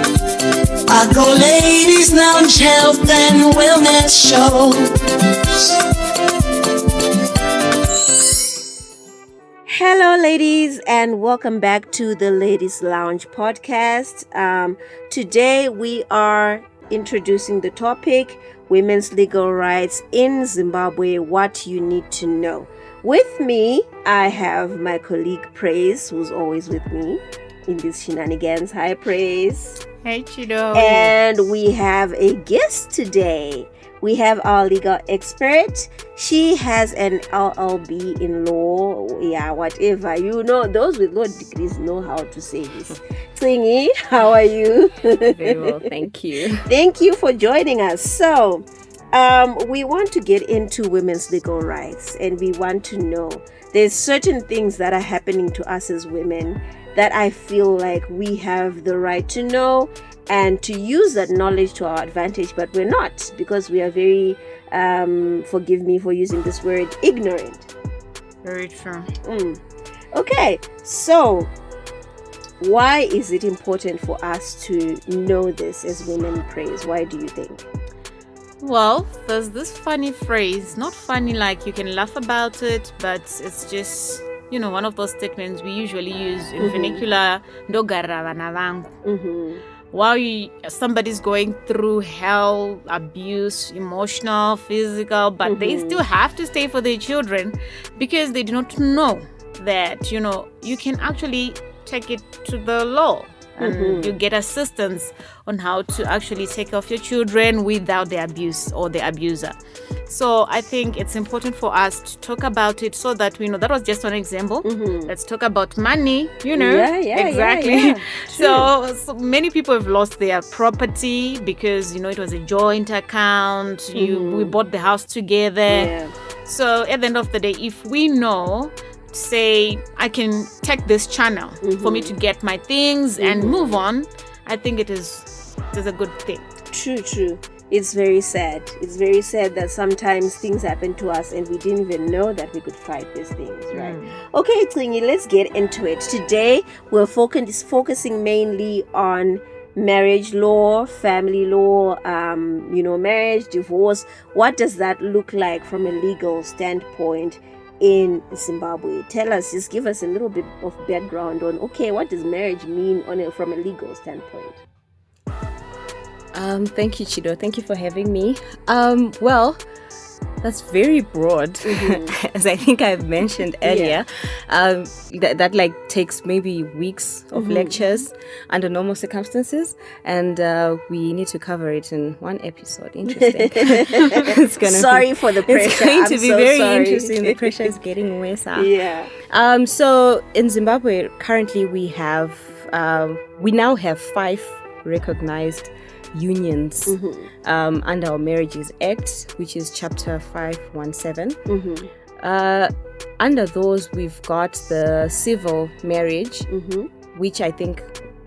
I go Ladies Lounge Health and Wellness Show. Hello, ladies, and welcome back to the Ladies Lounge podcast. Today we are introducing the topic Women's Legal Rights in Zimbabwe, What You Need to Know. With me, I have my colleague Praise, who's always with me in these shenanigans. Hi, Praise. Hey, Chido. And we have a guest today. We have our legal expert. She has an LLB in law. Yeah, whatever. You know, those with law degrees know how to say this. Tlingy, how are you? Very well, thank you. Thank you for joining us. So, we want to get into women's legal rights, and we want to know there's certain things that are happening to us as women that I feel like we have the right to know and to use that knowledge to our advantage, but we're not, because we are very, forgive me for using this word, ignorant. Very true. Okay, so why is it important for us to know this as women? Praise? Why do you think? Well, there's this funny phrase, not funny like you can laugh about it, but it's just, you know, one of those statements we usually use in vernacular, ndogara vana vangu. While somebody's going through hell, abuse, emotional, physical, but they still have to stay for their children because they do not know that, you know, you can actually take it to the law. And you get assistance on how to actually take care of your children without the abuse or the abuser. So I think it's important for us to talk about it so that we know. That was just one example. Let's talk about money, you know. Yeah, exactly. Yeah. So many people have lost their property because, you know, it was a joint account. We bought the house together. Yeah. So at the end of the day, if we know, say I can take this channel for me to get my things and move on, I think it is a good thing. True. It's very sad. It's very sad that sometimes things happen to us and we didn't even know that we could fight these things, right? Okay, Tlingy, let's get into it. Today we're focusing mainly on marriage law, family law, marriage, divorce. What does that look like from a legal standpoint in Zimbabwe? Tell us, just give us a little bit of background on, okay, what does marriage mean from a legal standpoint? Thank you, Chido. Thank you for having me. Well, that's very broad, as I think I've mentioned earlier. That like takes maybe weeks of lectures under normal circumstances, and we need to cover it in one episode. Interesting. Sorry for the pressure. It's going to be very sorry. interesting. The pressure is getting worse. Yeah. So in Zimbabwe, currently we now have 5 recognized unions under our Marriages Act, which is chapter 517. Under those, we've got the civil marriage, which I think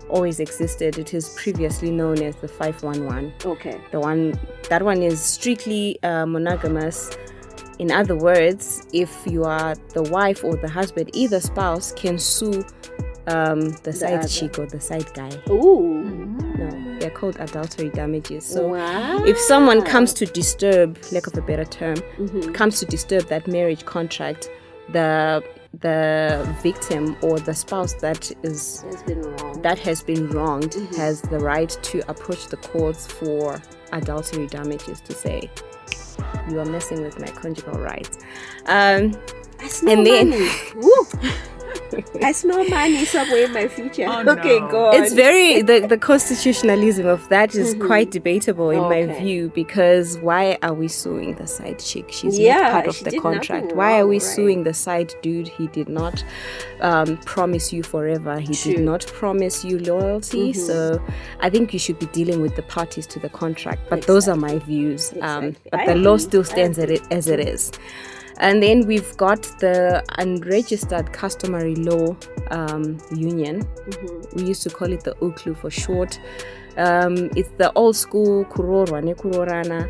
always existed. It is previously known as the 511. Okay. That one is strictly monogamous. In other words, if you are the wife or the husband, either spouse can sue the side chick or the side guy. No, they're called adultery damages. So if someone comes to disturb, lack of a better term, comes to disturb that marriage contract, the victim or the spouse that has been wronged has the right to approach the courts for adultery damages, to say you are messing with my conjugal rights. I smell money somewhere in my future. Oh, okay, no. go on. It's very the constitutionalism of that is quite debatable in my view, because why are we suing the side chick? She's not part of the contract. Why are we suing the side dude? He did not promise you forever. He did not promise you loyalty. So I think you should be dealing with the parties to the contract. But those are my views. But the law still stands as it is. And then we've got the unregistered customary law union. We used to call it the uklu for short. It's the old school kurorwa ne kurorana,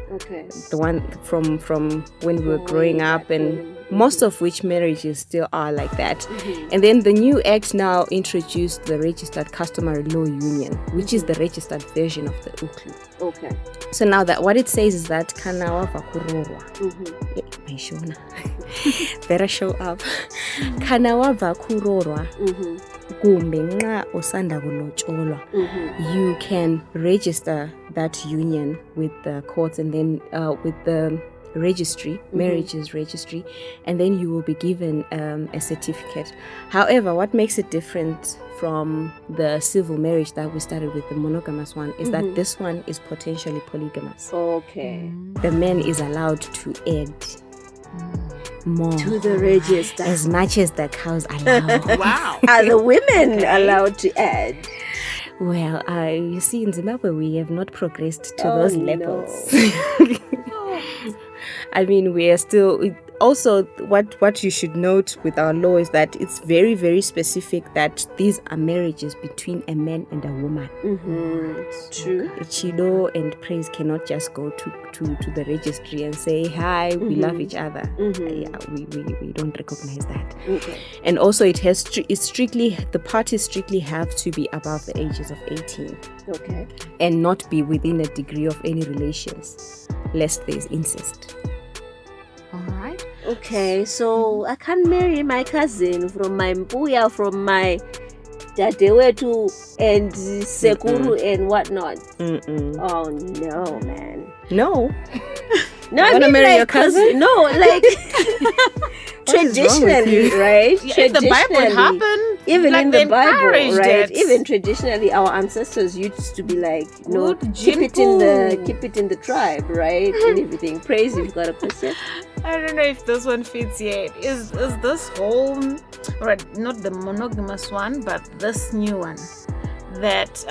the one from when we were growing up, and most of which marriages still are like that. And then the new act now introduced the registered customary law union, which is the registered version of the uklu. So now that what it says is that kana wava kurorwa, maishona, better show up. Kana wava kurorwa, kumbe nxa usanda kulotsholwa, you can register that union with the courts and then with the registry, marriages registry, and then you will be given a certificate. However, what makes it different from the civil marriage that we started with, the monogamous one, is that this one is potentially polygamous. The man is allowed to add more to the register as much as the cows allow. Wow. Are the women allowed to add? Well, you see, in Zimbabwe, we have not progressed to those levels. I mean, we are still... Also, what you should note with our law is that it's very, very specific that these are marriages between a man and a woman. True. Chido and praise cannot just go to the registry and say, hi, we love each other. Yeah, we don't recognize that. And also, it's strictly, the parties strictly have to be above the ages of 18. And not be within a degree of any relations, lest there's incest. All right. Okay, so I can't marry my cousin from my mpuya, from my dadewetu and sekuru and whatnot. Oh no, man. No. No, I I want to mean, marry like, your cousin? No, like traditionally, right? In the Bible, it happened. Even like in the Bible, encouraged right? it. Even traditionally, our ancestors used to be like, no, Good keep it in the tribe, right? And everything. Praise, you've got a question. I don't know if this one fits yet. Is this whole, right? Not the monogamous one, but this new one, that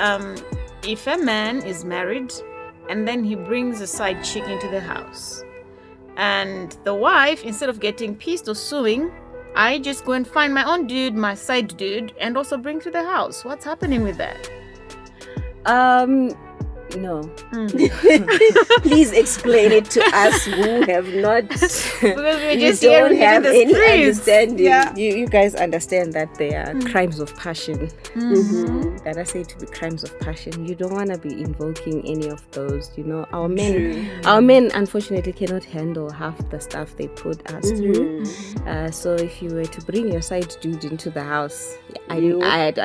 if a man is married and then he brings a side chick into the house, and the wife, instead of getting pissed or suing, I just go and find my own dude, my side dude, and also bring to the house. What's happening with that? No. Please explain it to us who have not. Because we just don't have any understanding. Yeah. You guys understand that there are crimes of passion that are said to be crimes of passion. You don't want to be invoking any of those. You know, our men unfortunately cannot handle half the stuff they put us through. So if you were to bring your side dude into the house, I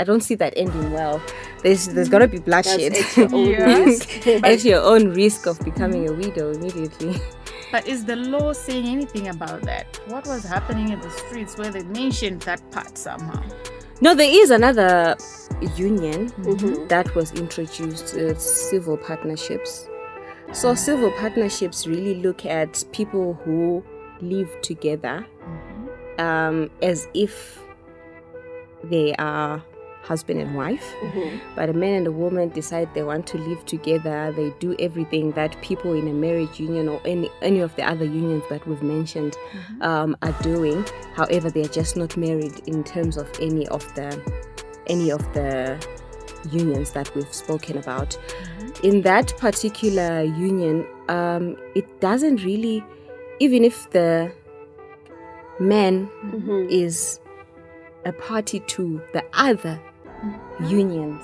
don't see that ending well. There's gotta be bloodshed. That's at your own risk. At your own risk of becoming a widow immediately. But is the law saying anything about that? What was happening in the streets where they mentioned that part somehow? No, there is another union that was introduced, civil partnerships. So civil partnerships really look at people who live together as if they are husband and wife, but a man and a woman decide they want to live together. They do everything that people in a marriage union or any of the other unions that we've mentioned are doing. However, they are just not married in terms of any of the unions that we've spoken about. In that particular union, it doesn't really, even if the man is a party to the other unions,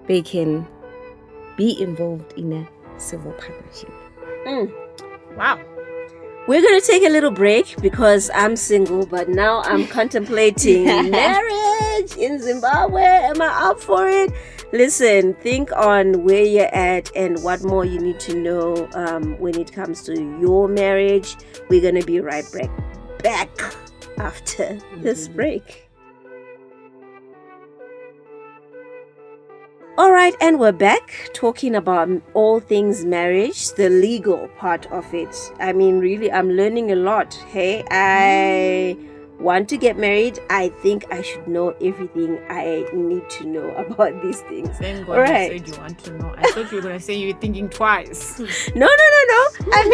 they can be involved in a civil partnership. Wow. We're going to take a little break because I'm single, but now I'm contemplating marriage in Zimbabwe. Am I up for it? Listen, think on where you're at and what more you need to know when it comes to your marriage. We're going to be right back after this break. All right, and we're back talking about all things marriage, the legal part of it. I mean, really, I'm learning a lot. Hey, I want to get married, I think I should know everything I need to know about these things. Thank God All right. you said you want to know. I thought you were going to say you were thinking twice. No. I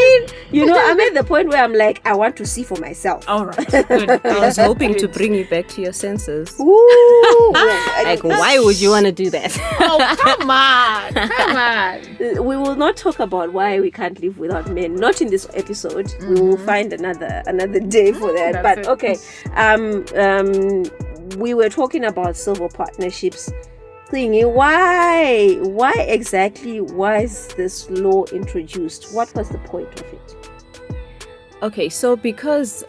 mean, I'm at the point where I'm like, I want to see for myself. All right. Good. I was hoping to bring you back to your senses. Ooh. Like, why would you want to do that? Oh, come on. We will not talk about why we can't live without men. Not in this episode. We will find another day for that. That's But it. okay. We were talking about civil partnerships. Thingy, why exactly was this law introduced? What was the point of it? Okay, so because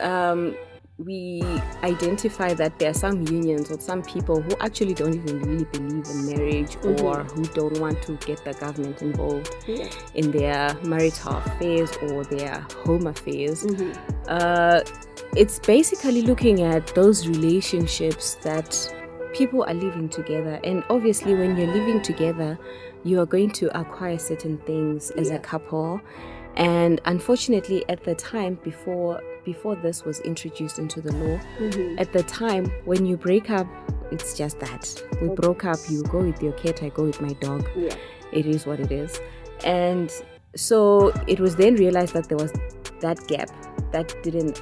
we identify that there are some unions or some people who actually don't even really believe in marriage or who don't want to get the government involved in their marital affairs or their home affairs. It's basically looking at those relationships that people are living together, and obviously when you're living together you are going to acquire certain things as a couple. And unfortunately at the time before this was introduced into the law, at the time when you break up, it's just that we broke up, you go with your cat, I go with my dog. It is what it is. And so it was then realized that there was that gap that didn't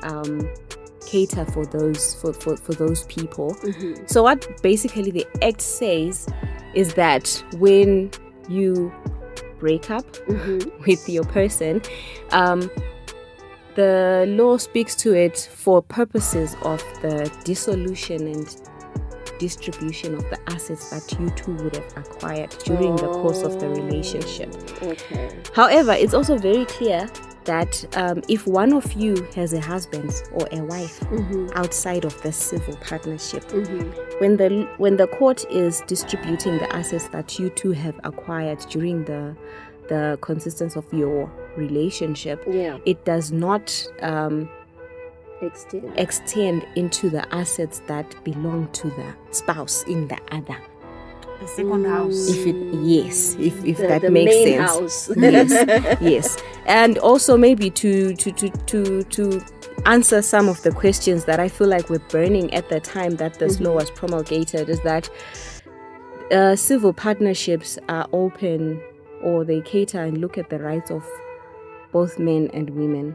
cater for those people. So what basically the act says is that when you break up with your person, the law speaks to it for purposes of the dissolution and distribution of the assets that you two would have acquired during the course of the relationship. However, it's also very clear that if one of you has a husband or a wife outside of the civil partnership, when the court is distributing the assets that you two have acquired during the consistence of your relationship, it does not extend into the assets that belong to the spouse in the other. The second house. If that the makes main sense. house. Yes. And also maybe to answer some of the questions that I feel like were burning at the time that this law was promulgated, is that civil partnerships are open, or they cater and look at the rights of both men and women.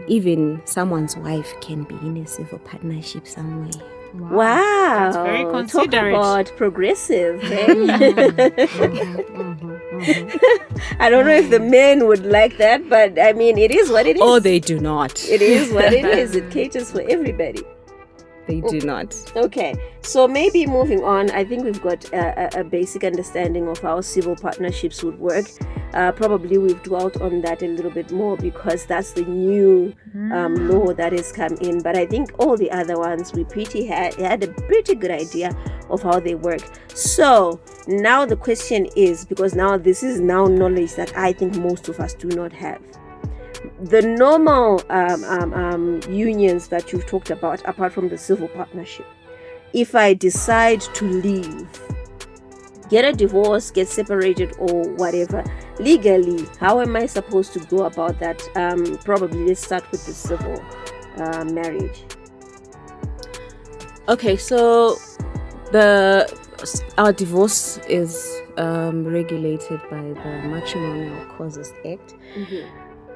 Even someone's wife can be in a civil partnership somewhere. Wow. That's very Talk considerate. about progressive. I don't know if the men would like that, but I mean, it is what it is. Oh, they do not. It is what it is. It caters for everybody. They do not. Okay, so maybe moving on, I think we've got a basic understanding of how civil partnerships would work. Probably we've dwelt on that a little bit more because that's the new law that has come in. But I think all the other ones, we had a pretty good idea of how they work. So now the question is, because now this is now knowledge that I think most of us do not have. The normal unions that you've talked about, apart from the civil partnership, if I decide to leave, get a divorce, get separated or whatever, legally, how am I supposed to go about that? Probably let's start with the civil marriage. Okay, so our divorce is regulated by the Matrimonial Causes Act.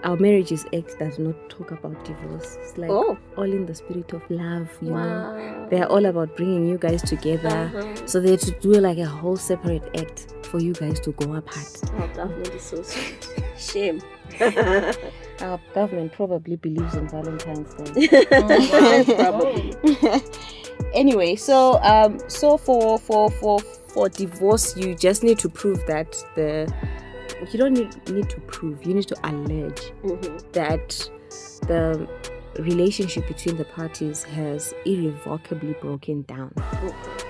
Our Marriages Act does not talk about divorce. It's like all in the spirit of love, you know. They're all about bringing you guys together. So they had to do like a whole separate act for you guys to go apart. Our government is so sweet. Shame. Our government probably believes in Valentine's Day. Probably. Anyway, so for divorce, you just need to prove that you don't need to prove, you need to allege that the relationship between the parties has irrevocably broken down.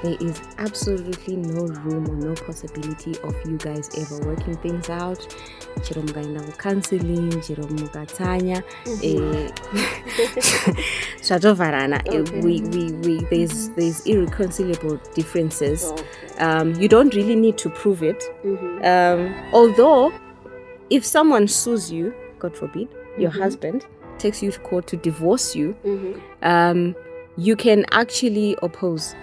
There is absolutely no room or no possibility of you guys ever working things out. Chiro mukaenda counseling, chiro mukatanya, zvatovarana. There's irreconcilable differences. You don't really need to prove it. Although, if someone sues you, God forbid, your husband, takes you to court to divorce you, you can actually oppose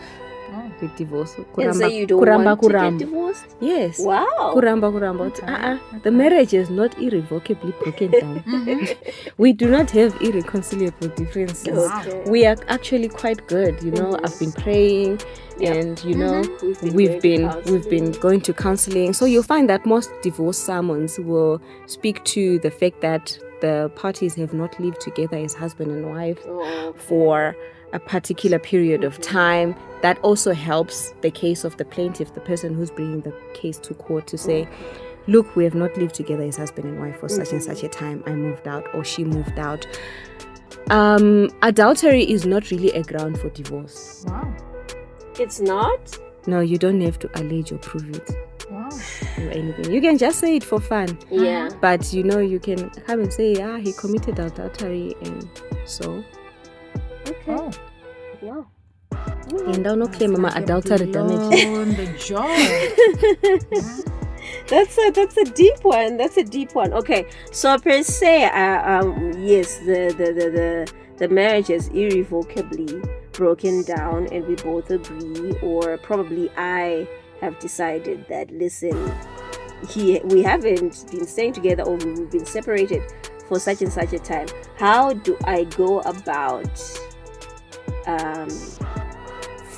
the divorce. And say you don't want to get divorced? Yes. Wow. Kuramba. The marriage is not irrevocably broken down. We do not have irreconcilable differences. Okay. We are actually quite good. You know, I've been praying, and you know, we've been going to counseling. So you'll find that most divorce sermons will speak to the fact that the parties have not lived together as husband and wife for a particular period of time. That also helps the case of the plaintiff, the person who's bringing the case to court, to say, look, we have not lived together as husband and wife for such and such a time. I moved out or she moved out. Adultery is not really a ground for divorce. Wow. It's not? No, you don't have to allege or prove it. Wow. Or anything. You can just say it for fun. Yeah. But you know, you can come and say, he committed adultery, and so. Okay. Oh. Wow. And I don't claim my adultery damage. On the job. That's a deep one. That's a deep one. Okay. So per se, yes, the marriage is irrevocably broken down, and we both agree, or probably I have decided that, listen, we haven't been staying together, or we've been separated for such and such a time. How do I go about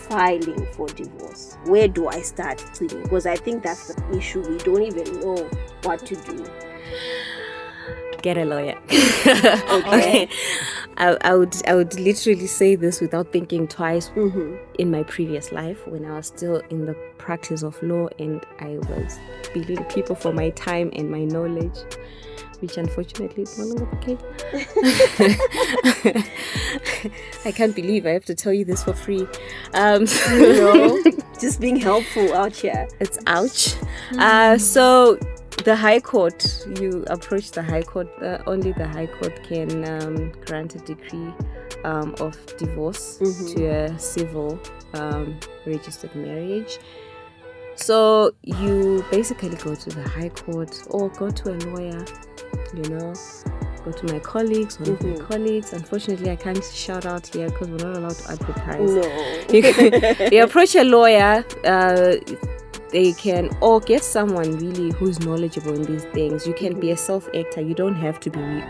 filing for divorce? Where do I start? Because I think that's the issue. We don't even know what to do. Get a lawyer. Okay. I would literally say this without thinking twice. In my previous life, when I was still in the practice of law, and I was billing people for my time and my knowledge, which unfortunately is no longer the case. I can't believe I have to tell you this for free. Just being helpful out here. It's ouch. So the High Court, you approach the High Court. Only the High Court can grant a decree of divorce to a civil registered marriage. So you basically go to the High Court or go to a lawyer, you know, go to my colleagues, one of my colleagues. Unfortunately, I can't shout out here because we're not allowed to advertise. No. You approach a lawyer, they can, or get someone really who's knowledgeable in these things. You can be a self-actor. You don't have to be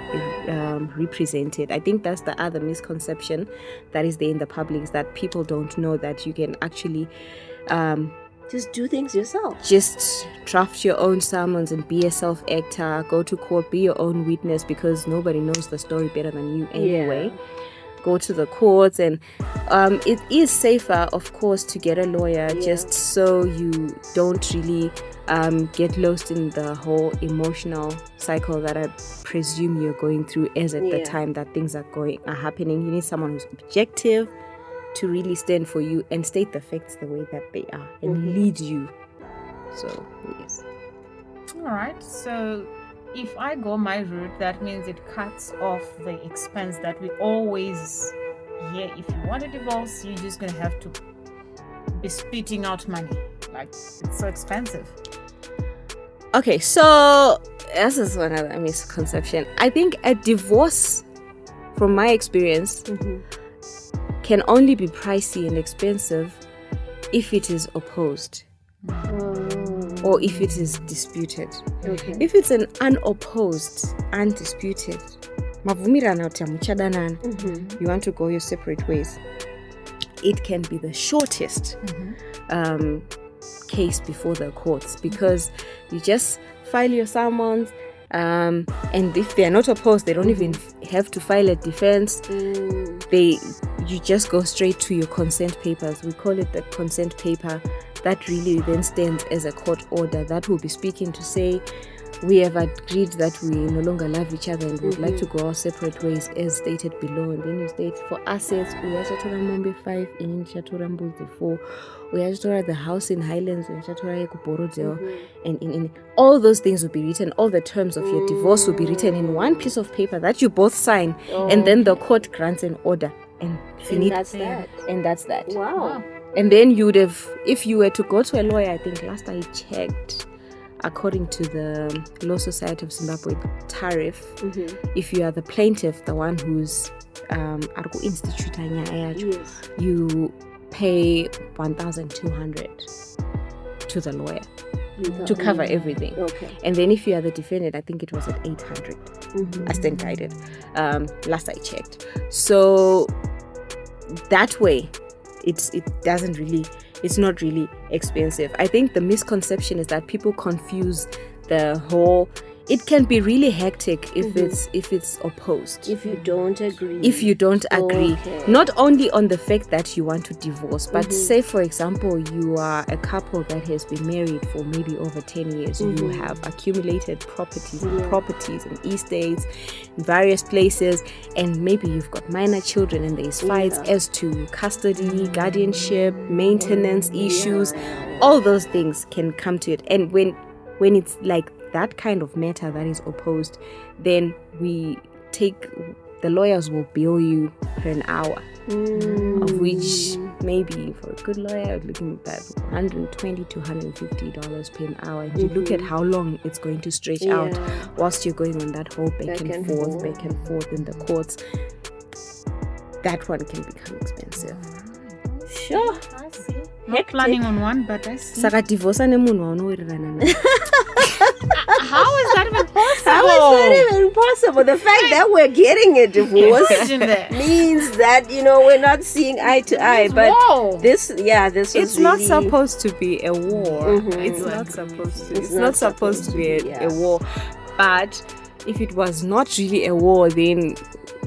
represented. I think that's the other misconception that is there in the public, is that people don't know that you can actually just do things yourself. Just draft your own sermons and be a self-actor. Go to court, be your own witness, because nobody knows the story better than you anyway. Yeah. Go to the courts, and it is safer, of course, to get a lawyer, just so you don't really get lost in the whole emotional cycle that I presume you're going through as at the time that things are happening. You need someone who's objective to really stand for you and state the facts the way that they are and lead you. So, yes. All right. So if I go my route, that means it cuts off the expense that we always hear. If you want a divorce, you're just going to have to be spitting out money. Like, it's so expensive. Okay, so this is one other misconception. I think a divorce, from my experience, can only be pricey and expensive if it is opposed or if it is disputed. Okay. If it's an unopposed, undisputed, you want to go your separate ways, it can be the shortest case before the courts, because you just file your summons, and if they are not opposed, they don't even have to file a defense. You just go straight to your consent papers. We call it the consent paper. That really then stands as a court order that will be speaking to say, we have agreed that we no longer love each other and would like to go our separate ways as stated below. And then you state, for assets, we have to Mombe 5 in Chaturambuzi 4. We have to the house in Highlands, we have to and in all those things will be written. All the terms of your divorce will be written in one piece of paper that you both sign, and then the court grants an order. And that's that. And that's that. Wow. And then you would have, if you were to go to a lawyer, I think last I checked, according to the Law Society of Zimbabwe tariff, if you are the plaintiff, the one who's you pay 1,200 to the lawyer to cover everything. Okay. And then if you are the defendant, I think it was at 800. I stand guided. Last I checked. So that way, it's not really expensive. I think the misconception is that people confuse the whole. It can be really hectic if it's opposed. If you don't agree. Okay. Not only on the fact that you want to divorce, but say for example you are a couple that has been married for maybe over 10 years. You have accumulated properties and estates in various places, and maybe you've got minor children and there's fights as to custody, guardianship, maintenance issues. All those things can come to it. And when it's like that kind of matter that is opposed, then the lawyers will bill you per an hour, of which maybe for a good lawyer you're looking at $120 to $150 per an hour. And you look at how long it's going to stretch out whilst you're going on that whole back and forth in the courts. That one can become expensive. Sure. I see. Not planning on one, but I see. Saka divorce ne munhu waunowirirana naye. How is that even possible? How is that even possible? The fact that we're getting a divorce Imagine that. means that, we're not seeing eye to eye. But Whoa. this was It's really, not supposed to be a war. It's Mhm. not supposed to. It's It's not not supposed to be yeah. a war. But if it was not really a war, then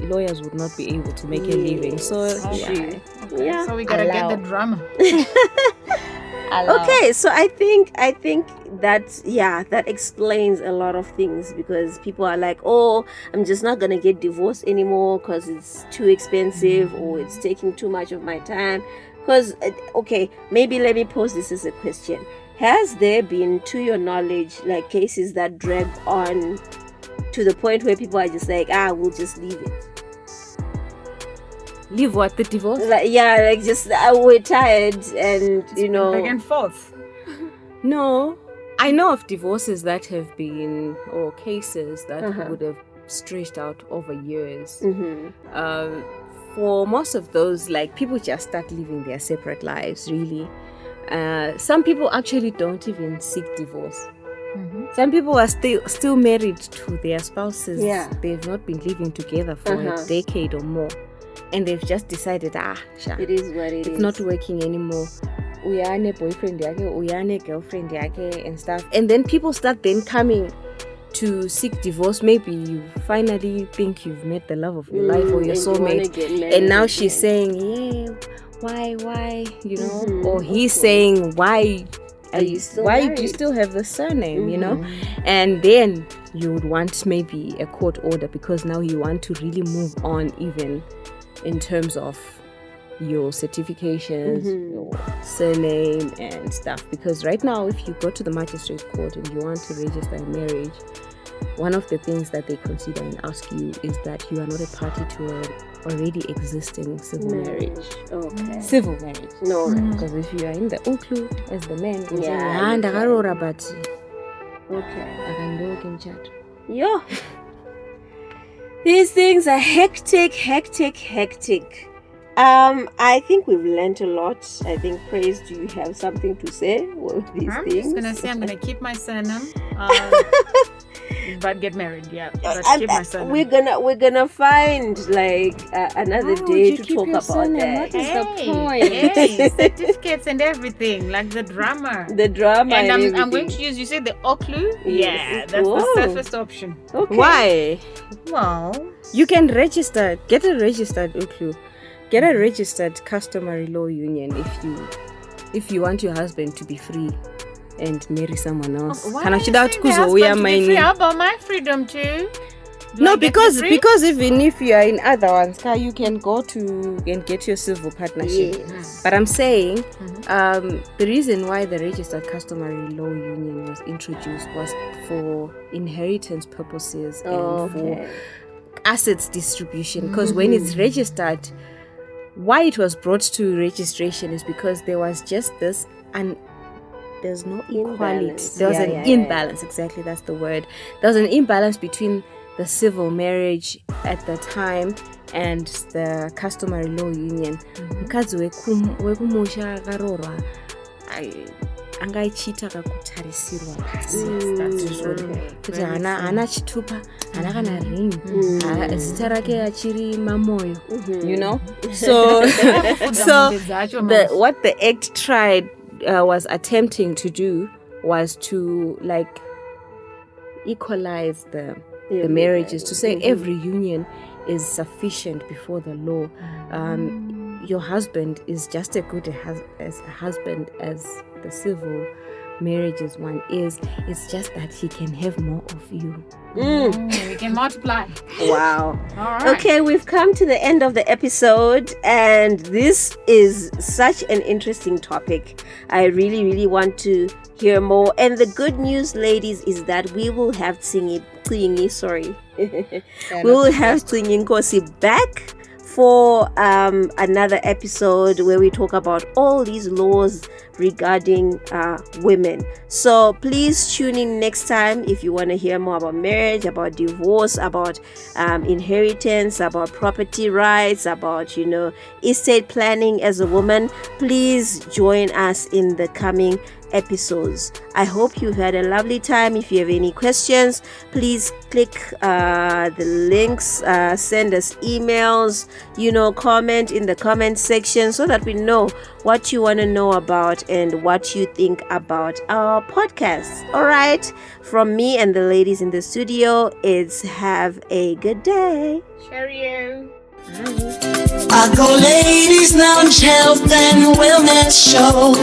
lawyers would not be able to make a living. So Okay. Yeah. So we gotta Allow. get the drama. Okay, so I think that explains a lot of things, because people are like, oh, I'm just not gonna get divorced anymore because it's too expensive or it's taking too much of my time. Because okay, maybe let me pose this as a question: has there been, to your knowledge, like cases that drag on to the point where people are just like, we'll just leave it? leave what, the divorce? We're tired, and Back and forth. No, I know of divorces that have been, or cases that would have stretched out over years. For most of those, like, people just start living their separate lives, really. Some people actually don't even seek divorce. Some people are still married to their spouses. Yeah. They've not been living together for a decade or more, and they've just decided, it is what it is. it's not working anymore. Uyane boyfriend yake, uyane girlfriend yake, and stuff. And then people start then coming to seek divorce. Maybe you finally think you've met the love of your life or your and you wanna soulmate, get married and now again. she's saying, why, or he's saying, why Are you still why do you married? still have the surname, and then you would want maybe a court order, because now you want to really move on, even in terms of your certifications, your surname and stuff. Because right now, if you go to the magistrate court and you want to register a marriage, one of the things that they consider and ask you is that you are not a party to an already existing civil marriage. Okay. Civil marriage. No. Because if you are in the unklu as the man, you say, Yeah, ndakarora but Okay. akandoke mchato. Yo. These things are hectic. I think we've learned a lot. I think, Praise, do you have something to say with these I'm things? just gonna say I'm gonna keep my surname, but get married. Yeah, but keep my surname. We're gonna find like another day to talk about that. What is the point? Hey, certificates and everything, like the drama. The drama And and I'm going everything. to use, you said the Oklu? Yes. Yeah, that's Whoa. the safest option. Okay. Why? Well, You can get a registered UKLU, get a registered customary law union if you want your husband to be free and marry someone else. why Kana are you chida saying kuti the kuzouya husband to be free? maini. How about my freedom too? Do No, I get because to be free? because even if you are in other ones, you can go to and get your civil partnership. Yes. But I'm saying, the reason why the registered customary law union was introduced was for inheritance purposes and for assets distribution. Because when it's registered, why it was brought to registration is because there was just this there's no equality. Imbalance. There was Yeah, an yeah, yeah. imbalance. Exactly, that's the word. There was an imbalance between the civil marriage at the time and the customary law union. Mukadzi wekumusha akarorwa angaichita kakutarisirwa pasi. Kuti hana chitupa, hana kana ring, zita rake achiri mamoyo, you know. So what the act tried was attempting to do was to like equalize the marriages, to say every union is sufficient before the law. Your husband is just as good as a husband as the civil marriages one is. It's just that he can have more of you. We can multiply. Wow. All right. Okay, we've come to the end of the episode, and this is such an interesting topic. I really, really want to hear more. And the good news, ladies, is that we will have Tlingi, we will have Tlingi Nkosi back for another episode where we talk about all these laws regarding women. So please tune in next time if you want to hear more about marriage, about divorce, about inheritance, about property rights, about estate planning as a woman. Please join us in the coming episodes. I hope you've had a lovely time. If you have any questions, please click the links, send us emails, comment in the comment section so that we know what you want to know about and what you think about our podcast. All right, from me and the ladies in the studio, it's have a good day. Cheerio. I go Ladies Lounge Health and Wellness Show.